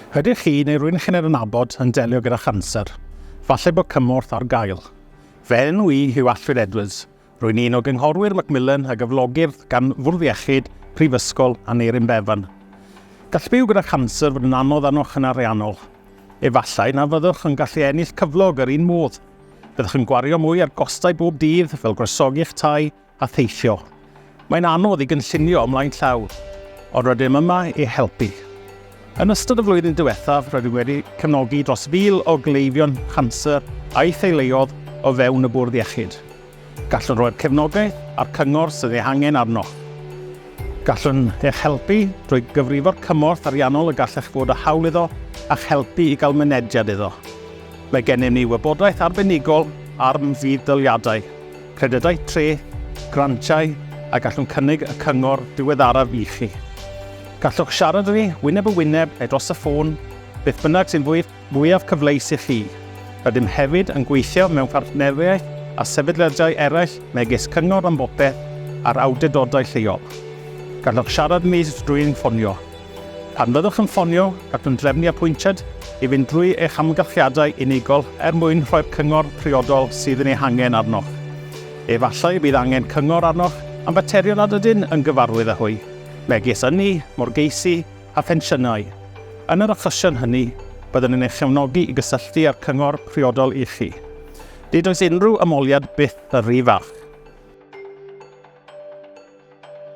Ydych chi neu rwy'n chi'n adnabod yn delio gyda chanser? Falle bod cymorth ar gael. Fe enw i yw Allwyd Edwards. Rwy'n un o gynghorwyr Macmillan a gyflogir gan Fwrdd Iechyd, Prifysgol a Neirin Bevan. Gall byw gyda chanser fod yn anodd arnoch yn ariannol. Efallai na fyddwch yn gallu ennill cyflog yr un modd. Byddwch yn gwario mwy ar gostau bob dydd fel gwresogi'ch tai a theithio. Mae'n anodd i gynllunio ymlaen llaw, ond rydym yma i helpu. Yn ystod y flwyddyn diwethaf, rydym wedi cefnogi dros 1,000 o gleifion chanser a'i theuluodd o fewn y Bwrdd Iechyd. Gallwn roi'r cefnogaeth a'r cyngor sydd ei hangen arno. Gallwn eich helpu drwy gyfrifo'r cymorth ariannol y gallech fod â hawl iddo a'ch helpu i gael mynediad iddo. Mae gennym ni wybodaeth arbenigol ar fudd-daliadau, credydau tre, grantiau a gallwn cynnig y cyngor diweddaraf i chi. Gallwch siarad â ni wyneb y wyneb neu dros y ffôn, beth bynnag sy'n fwyaf cyfleus i chi. Rydym hefyd yn gweithio mewn partneriaeth a sefydliadau eraill megis cyngor am bopeth a'r awdurdodau lleol. Gallwch siarad â ni drwy'n ffonio. Pan fyddwch yn ffonio, gallwn drefnu apwyntiad i fynd drwy eich amgylchiadau unigol mwyn rhoi'r cyngor priodol sydd yn ei hangen arnoch. Efallai bydd angen cyngor arnoch am faterion nad ydyn yn gyfarwydd â hwy, megis ynni, morgeisi a phensiynau. Yn yr achosion hynny, byddwn yn eich chefnogi i gysylltu â'r cyngor priodol i chi. Nid oes unrhyw ymoliad byth y rhy fach.